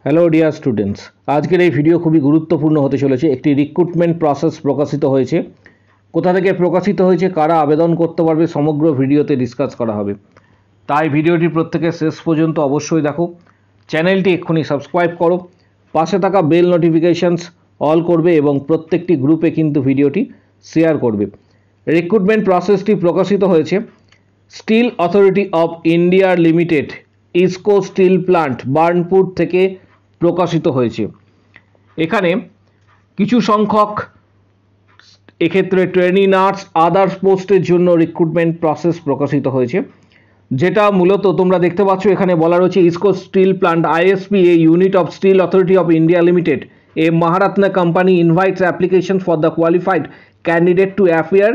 Hello dear students, আজকের এই video খুবই গুরুত্বপূর্ণ হতে চলেছে। একটি রিক্রুটমেন্ট প্রসেস প্রকাশিত হয়েছে। কোথা থেকে প্রকাশিত হয়েছে, কারা আবেদন করতে পারবে, সমগ্র ভিডিওতে ডিসকাস করা হবে। তাই ভিডিওটি প্রত্যেকে শেষ পর্যন্ত অবশ্যই দেখো। চ্যানেলটি এক্ষুনি সাবস্ক্রাইব করো, পাশে থাকা বেল নোটিফিকেশানস অল করবে এবং প্রত্যেকটি গ্রুপে কিন্তু ভিডিওটি শেয়ার করবে। রিক্রুটমেন্ট প্রসেসটি প্রকাশিত হয়েছে Steel Authority of India Limited, ISCO steel plant, Burnpur থেকে প্রকাশিত হয়েছে। এখানে কিছু সংখ্যক এক্ষেত্রে ট্রেনি নার্স আদার্স পোস্টের জন্য রিক্রুটমেন্ট প্রসেস প্রকাশিত হয়েছে, যেটা মূলত তোমরা দেখতে পাচ্ছ এখানে বলা রয়েছে ISCO steel plant ISP, a unit of Steel Authority of India Limited, a Maharatna company invites applications for the qualified candidate to appear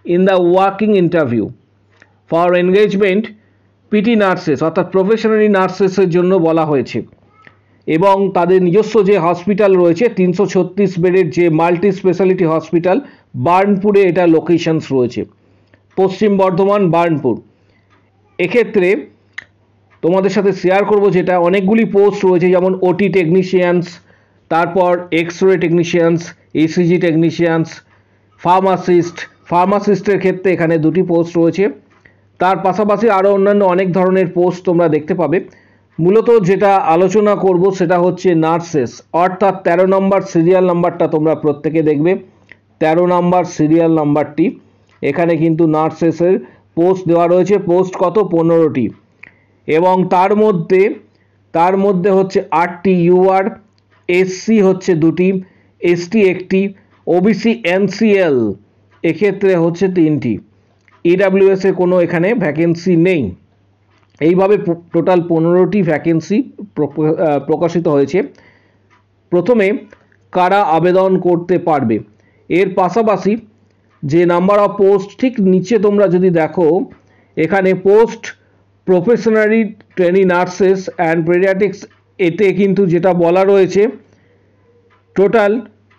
in the working interview for engagement PT nurses অর্থাৎ probationary নার্সেসের জন্য বলা হয়েছে। এবং তাদের নিজস্ব যে hospital রয়েছে 336 বেডের যে মাল্টি স্পেশালিটি হসপিটাল বার্নপুরে, এটা লোকেশনস রয়েছে পশ্চিম বর্ধমান, বার্নপুর। এক্ষেত্রে তোমাদের সাথে শেয়ার করব যেটা অনেকগুলি পোস্ট রয়েছে, যেমন ওটি টেকনিশিয়ানস, তারপর এক্সরে টেকনিশিয়ানস, ইসিজি টেকনিশিয়ানস, ফার্মাসিস্টের ক্ষেত্রে এখানে দুটি পোস্ট রয়েছে। তার পাশাপাশি আরও অন্যান্য অনেক ধরনের পোস্ট তোমরা দেখতে পাবে। মূলত যেটা আলোচনা করব সেটা হচ্ছে নার্সেস, অর্থাৎ 13 নম্বর সিরিয়াল নাম্বারটা তোমরা প্রত্যেকে দেখবে। 13 নম্বর সিরিয়াল নাম্বারটি, এখানে কিন্তু নার্সেসের পোস্ট দেওয়া রয়েছে। পোস্ট কত? 15টি। এবং তার মধ্যে হচ্ছে 8টি ইউআর, এসসি হচ্ছে 2টি, এসটি 1টি, ওবিসি এনসিএল এক্ষেত্রে হচ্ছে 3টি, ইডাব্লিউএসের কোনো এখানে ভ্যাকেন্সি নেই। এইভাবে টোটাল 15টি ভ্যাকেন্সি প্রকাশিত হয়েছে। প্রথমে কারা আবেদন করতে পারবে, এর পাশাপাশি যে নাম্বার অফ পোস্ট ঠিক নিচে তোমরা যদি দেখো, এখানে post probationary trainee nurses and paediatrics, এতে কিন্তু যেটা বলা রয়েছে টোটাল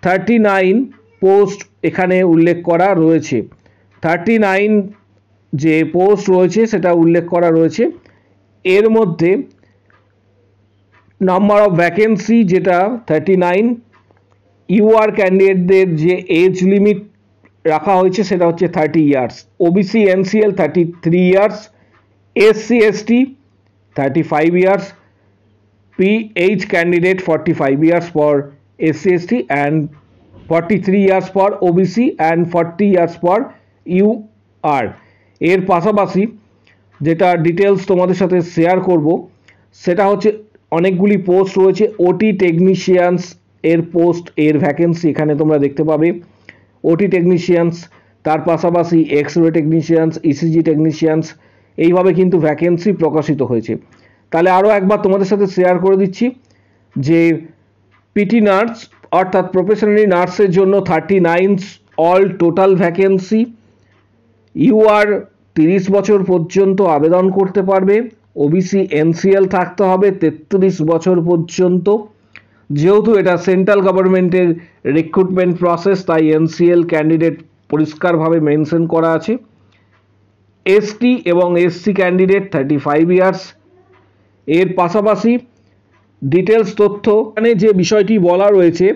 39 পোস্ট এখানে উল্লেখ করা রয়েছে। 39 যে পোস্ট রয়েছে সেটা উল্লেখ করা রয়েছে। এর মধ্যে নাম্বার অফ ভ্যাকেন্সি যেটা 39, ইউআর ক্যান্ডিডেটদের যে এজ লিমিট রাখা হয়েছে সেটা হচ্ছে 30 years, OBC NCL 33 years, SC ST 35 years, PH candidate 45 years for SC ST and 43 years for OBC and 40 years for UR. এর পাশাপাশি যেটা ডিটেলস তোমাদের সাথে শেয়ার করব সেটা হচ্ছে অনেকগুলি পোস্ট রয়েছে। ওটি টেকনিশিয়ানস এর পোস্ট, এর ভ্যাকেন্সি এখানে তোমরা দেখতে পাবে। ওটি টেকনিশিয়ানস, তার পাশাপাশি এক্সরে টেকনিশিয়ানস, ইসিজি টেকনিশিয়ানস, এইভাবে কিন্তু ভ্যাকেন্সি প্রকাশিত হয়েছে। তাহলে আরও একবার তোমাদের সাথে শেয়ার করে দিচ্ছি যে পিটি নার্স অর্থাৎ প্রফেশনারি নার্সের জন্য 39 অল টোটাল ভ্যাকেন্সি। ইউআর 30 বছর পর্যন্ত আবেদন করতে পারবে। ওবিসি এনসিএল থাকতে হবে 33 বছর পর্যন্ত। যেহেতু এটা সেন্ট্রাল গভর্নমেন্টের রিক্রুটমেন্ট প্রসেস, তাই এনসিএল ক্যান্ডিডেট পরিষ্কারভাবে মেনশন করা আছে। এসটি এবং এসসি ক্যান্ডিডেট 35 ইয়ার্স। এর পাশাপাশি ডিটেলস তথ্য এখানে যে বিষয়টি বলা রয়েছে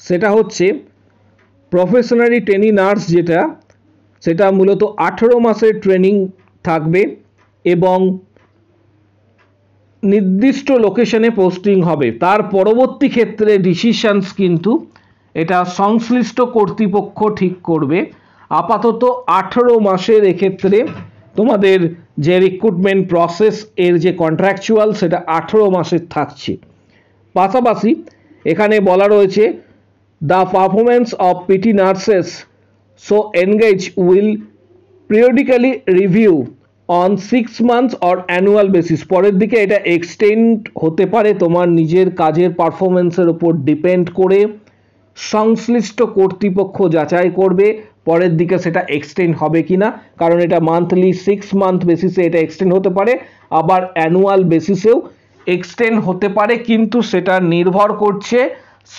সেটা হচ্ছে প্রফেশনারি ট্রেনি নার্স যেটা, সেটা মূলত 18 মাসের ট্রেনিং থাকবে এবং নির্দিষ্ট লোকেশনে পোস্টিং হবে। তার পরবর্তী ক্ষেত্রে ডিসিশনস কিন্তু এটা সংশ্লিষ্ট কর্তৃপক্ষ ঠিক করবে। আপাতত 18 মাসের এক্ষেত্রে তোমাদের যে রিক্রুটমেন্ট প্রসেস এর যে কন্ট্রাকচুয়াল সেটা 18 মাসের থাকছে। পাশাপাশি এখানে বলা রয়েছে the performance of PT nurses so engage will periodically review on 6 months or annual basis. পরের দিকে এটা এক্সটেন্ড হতে পারে তোমার নিজের কাজের পারফরমেন্সের ওপর ডিপেন্ড করে। সংশ্লিষ্ট কর্তৃপক্ষ যাচাই করবে পরের দিকে সেটা এক্সটেন্ড হবে কি না, কারণ এটা মান্থলি 6 মান্থ বেসিসে এটা এক্সটেন্ড হতে পারে, আবার অ্যানুয়াল বেসিসেও এক্সটেন্ড হতে পারে, কিন্তু সেটা নির্ভর করছে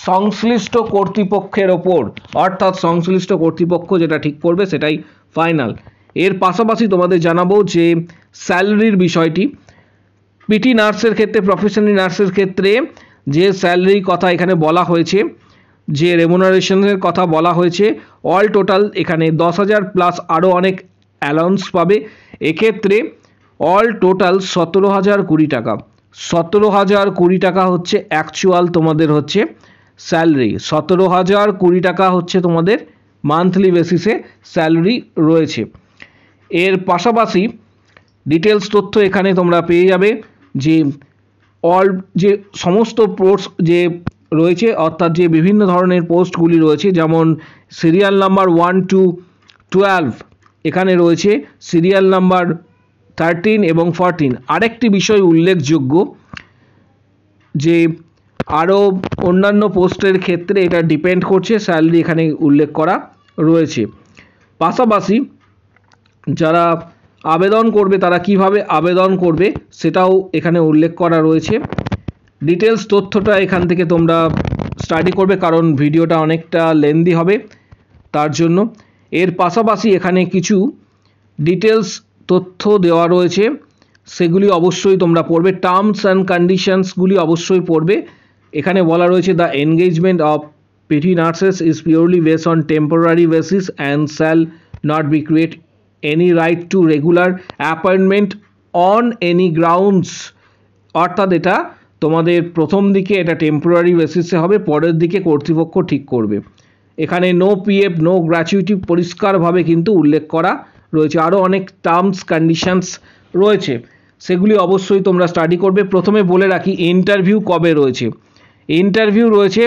সংশ্লিষ্ট কর্তৃপক্ষের ওপর, অর্থাৎ সংশ্লিষ্ট কর্তৃপক্ষ যেটা ঠিক করবে সেটাই ফাইনাল। এর পাশাপাশি তোমাদের জানাবো যে স্যালারির বিষয়টি। পিটি নার্সের ক্ষেত্রে, প্রফেশনাল নার্সের ক্ষেত্রে যে স্যালারির কথা এখানে বলা হয়েছে, যে রেমুনারেশনের কথা বলা হয়েছে, অল টোটাল এখানে 10,000 প্লাস আরও অনেক অ্যালাউন্স পাবে। এক্ষেত্রে অল টোটাল 17,020 টাকা, 17,020 টাকা হচ্ছে অ্যাকচুয়াল তোমাদের হচ্ছে স্যালারি। 17,020 টাকা হচ্ছে তোমাদের মান্থলি বেসিসে স্যালারি রয়েছে। এর পাশাপাশি ডিটেলস তথ্য এখানে তোমরা পেয়ে যাবে, যে যে সমস্ত পোস্ট যে রয়েছে, অর্থাৎ যে বিভিন্ন ধরনের পোস্টগুলি রয়েছে, যেমন সিরিয়াল নাম্বার 1 to 12 এখানে রয়েছে, সিরিয়াল নাম্বার 13 এবং 14। আরেকটি বিষয় উল্লেখযোগ্য, যে আরও অন্যান্য পোস্টের ক্ষেত্রে এটা ডিপেন্ড করছে, স্যালারি এখানে উল্লেখ করা রয়েছে। পাশাপাশি যারা আবেদন করবে তারা কিভাবে আবেদন করবে সেটাও এখানে উল্লেখ করা রয়েছে। ডিটেলস তথ্যটা এখান থেকে তোমরা স্টাডি করবে, কারণ ভিডিওটা অনেকটা লেন্দি হবে তার জন্য। এর পাশাপাশি এখানে কিছু ডিটেলস তথ্য দেওয়া রয়েছে, সেগুলি অবশ্যই তোমরা পড়বে। টার্মস অ্যান্ড কন্ডিশনসগুলি অবশ্যই পড়বে। এখানে বলা রয়েছে, the engagement of PT nurses is purely based on temporary basis and shall not be create any right to regular appointment on any grounds. অর্থাৎ এটা তোমাদের প্রথম দিকে এটা টেম্পোরারি বেসিসে হবে, পরের দিকে কর্তৃপক্ষ ঠিক করবে। এখানে নো পিএফ, নো গ্র্যাচুইটি পরিষ্কারভাবে কিন্তু উল্লেখ করা রয়েছে। আরও অনেক টার্মস কন্ডিশনস রয়েছে, সেগুলি অবশ্যই তোমরা স্টাডি করবে। প্রথমে বলে রাখি ইন্টারভিউ কবে রয়েছে। ইন্টারভিউ রয়েছে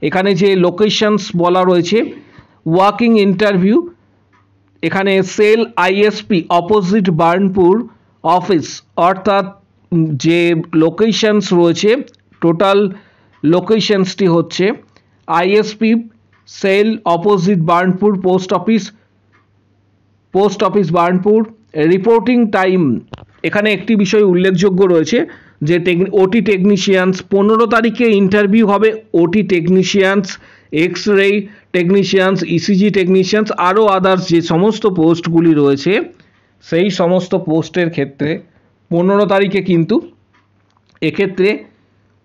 এখানে যে লোকেশনস বলা রয়েছে, ওয়াকিং ইন্টারভিউ এখানে SAIL ISP opposite Burnpur office, অর্থাৎ যে লোকেশনস রয়েছে, টোটাল লোকেশনসটি হচ্ছে ISP SAIL opposite Burnpur post office Burnpur. Reporting time এখানে একটি বিষয় উল্লেখযোগ্য রয়েছে, যে ওটি টেকনিশিয়ানস 15 তারিখে ইন্টারভিউ হবে। ওটি technicians, X ray technicians, ECG technicians, আরও আদার্স যে সমস্ত পোস্টগুলি রয়েছে, সেই সমস্ত পোস্টের ক্ষেত্রে 15 তারিখে কিন্তু এক্ষেত্রে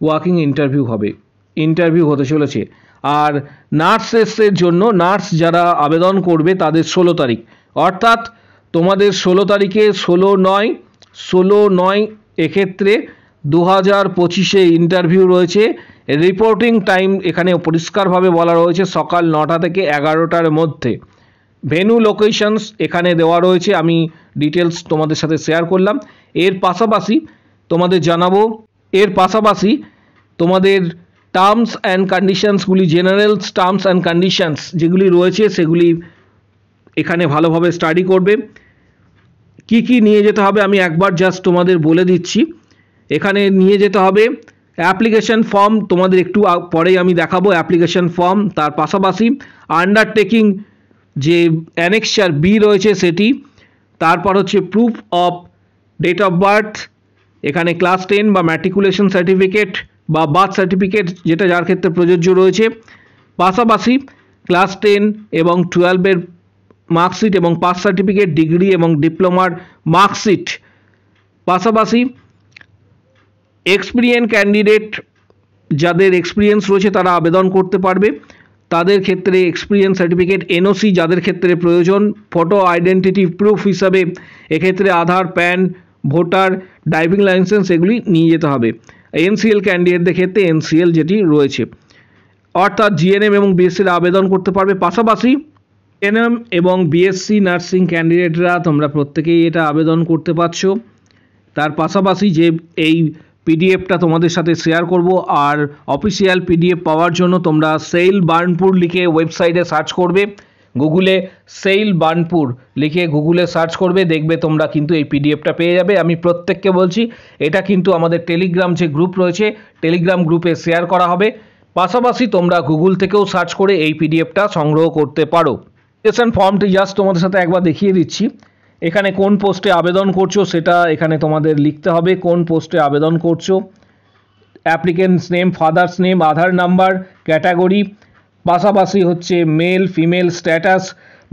ওয়াকিং ইন্টারভিউ হতে চলেছে। আর নার্সেসের জন্য, নার্স যারা আবেদন করবে তাদের 16 তারিখ, অর্থাৎ তোমাদের 16 তারিখে 16/9 এক্ষেত্রে 2025-এ ইন্টারভিউ রয়েছে। রিপোর্টিং টাইম এখানে পরিষ্কারভাবে বলা রয়েছে সকাল 9টা থেকে 11টার মধ্যে। ভেন্যু লোকেশনস এখানে দেওয়া রয়েছে, আমি ডিটেলস তোমাদের সাথে শেয়ার করলাম। এর পাশাপাশি তোমাদের টার্মস অ্যান্ড কন্ডিশনসগুলি, জেনারেল টার্মস অ্যান্ড কন্ডিশনস যেগুলি রয়েছে সেগুলি এখানে ভালোভাবে স্টাডি করবে। কি কি নিয়ে যেতে হবে আমি একবার জাস্ট তোমাদের বলে দিচ্ছি। এখানে নিয়ে যেতে হবে অ্যাপ্লিকেশন ফর্ম, তোমাদের একটু পরেই আমি দেখাবো অ্যাপ্লিকেশন ফর্ম। তার পাশাপাশি আন্ডারটেকিং যে অ্যানেক্সার বি রয়েছে সেটি, তারপর হচ্ছে proof of date of birth, এখানে ক্লাস 10 বা ম্যাট্রিকুলেশন সার্টিফিকেট বা বার্থ সার্টিফিকেট যেটা যার ক্ষেত্রে প্রযোজ্য রয়েছে। পাশাপাশি ক্লাস 10 এবং 12-এর মার্কশিট এবং পাস সার্টিফিকেট, ডিগ্রি এবং ডিপ্লোমার মার্কশিট। পাশাপাশি এক্সপিরিয়েন্স ক্যান্ডিডেট যাদের এক্সপিরিয়েন্স রয়েছে তারা আবেদন করতে পারবে, তাদের ক্ষেত্রে এক্সপিরিয়েন্স সার্টিফিকেট, এনওসি যাদের ক্ষেত্রে প্রয়োজন, ফটো আইডেন্টিটি প্রুফ হিসাবে এক্ষেত্রে আধার, প্যান, ভোটার, ড্রাইভিং লাইসেন্স এগুলি নিয়ে যেতে হবে। এনসিএল ক্যান্ডিডেটদের ক্ষেত্রে এনসিএল যেটি রয়েছে, অর্থাৎ জিএনএম এবং বিএসসির আবেদন করতে পারবে। পাশাপাশি এনএম এবং বিএসসি নার্সিং ক্যান্ডিডেটরা তোমরা প্রত্যেকেই এটা আবেদন করতে পারছো। তার পাশাপাশি যে এই পিডিএফটা তোমাদের সাথে শেয়ার করব, আর অফিসিয়াল পিডিএফ পাওয়ার জন্য তোমরা সেল বার্নপুর লিখে ওয়েবসাইটে সার্চ করবে, গুগলে সেল বার্নপুর লিখে গুগলে সার্চ করবে, দেখবে তোমরা কিন্তু এই পিডিএফটা পেয়ে যাবে। আমি প্রত্যেককে বলছি এটা কিন্তু আমাদের টেলিগ্রাম যে গ্রুপ রয়েছে, টেলিগ্রাম গ্রুপে শেয়ার করা হবে। পাশাপাশি তোমরা গুগল থেকেও সার্চ করে এই পিডিএফটা সংগ্রহ করতে পারো। অ্যাপ্লিকেশন ফর্মটি জাস্ট তোমাদের সাথে একবার দেখিয়ে দিচ্ছি। এখানে কোন পোস্টে আবেদন করছো সেটা এখানে তোমাদের লিখতে হবে, কোন পোস্টে আবেদন করছো, applicant's name, father's name, Aadhaar number, category, পাশাপাশি হচ্ছে male female status,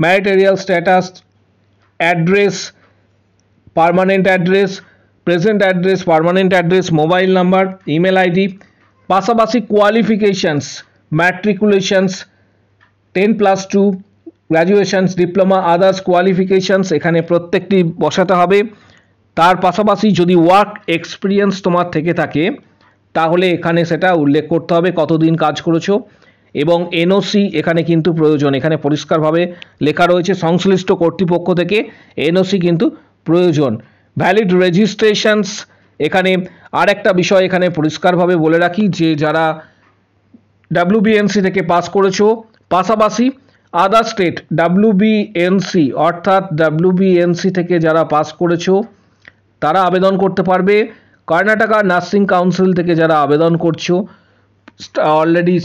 marital status, address, permanent address, present address, permanent address, mobile number, email ID, পাশাপাশি qualifications, matriculations, 10+2, graduations, diploma, others qualifications এখানে প্রত্যেকটি বসাতে হবে। তার পাশাপাশি যদি ওয়ার্ক এক্সপিরিয়েন্স তোমার থেকে থাকে তাহলে এখানে সেটা উল্লেখ করতে হবে কতদিন কাজ করেছো, এবং এনওসি এখানে কিন্তু প্রয়োজন। এখানে পরিষ্কারভাবে লেখা রয়েছে সংশ্লিষ্ট কর্তৃপক্ষ থেকে এনওসি কিন্তু প্রয়োজন। ভ্যালিড রেজিস্ট্রেশনস, এখানে আর একটা বিষয় এখানে পরিষ্কারভাবে বলে রাখি যে যারা ডাব্লিউবিএনসি থেকে পাস করেছো, পাশাপাশি আদার স্টেট ডাব্লিউবিএনসি অর্থাৎ ডাব্লিউবিএনসি থেকে যারা পাস করেছো তারা আবেদন করতে পারবে। কর্ণাটকা নার্সিং কাউন্সিল থেকে যারা আবেদন করছো, অলরেডি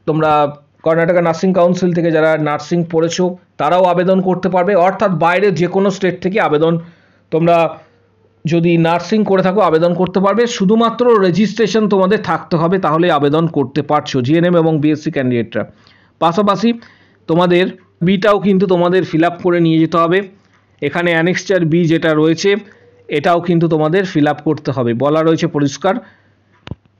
তোমরা কর্ণাটকা নার্সিং কাউন্সিল থেকে যারা নার্সিং পড়েছো তারাও আবেদন করতে পারবে। অর্থাৎ বাইরে যে কোনো স্টেট থেকে আবেদন, তোমরা যদি নার্সিং করে থাকো আবেদন করতে পারবে। শুধুমাত্র রেজিস্ট্রেশন তোমাদের থাকতে হবে, তাহলে আবেদন করতে পারছো জিএনএম এবং বিএসসি ক্যান্ডিডেটরা। পাশাপাশি তোমাদের বিটাও কিন্তু তোমাদের ফিল আপ করে নিয়ে যেতে হবে। এখানে অ্যানেক্সচার বি যেটা রয়েছে এটাও কিন্তু তোমাদের ফিল আপ করতে হবে, বলা রয়েছে পরিষ্কার।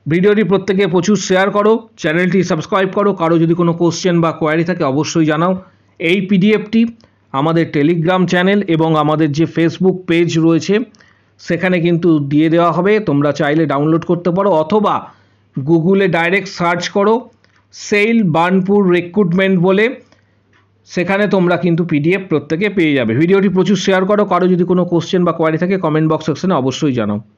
ভিডিওটি প্রত্যেকে প্রচুর শেয়ার করো, চ্যানেলটি সাবস্ক্রাইব করো। কারো যদি কোনো কোশ্চেন বা কোয়ারি থাকে অবশ্যই জানাও। এই পিডিএফটি আমাদের টেলিগ্রাম চ্যানেল এবং আমাদের যে ফেসবুক পেজ রয়েছে সেখানে কিন্তু দিয়ে দেওয়া হবে, তোমরা চাইলে ডাউনলোড করতে পারো, অথবা গুগলে ডাইরেক্ট সার্চ করো সেল বার্নপুর রিক্রুটমেন্ট বলে, সেখানে তোমরা কিন্তু পিডিএফ প্রত্যেকে পেয়ে যাবে। ভিডিওটি প্রচুর শেয়ার করো। কারো যদি কোনো কোশ্চেন বা কোয়ারি থাকে কমেন্ট বক্স সেকশনে অবশ্যই জানাও।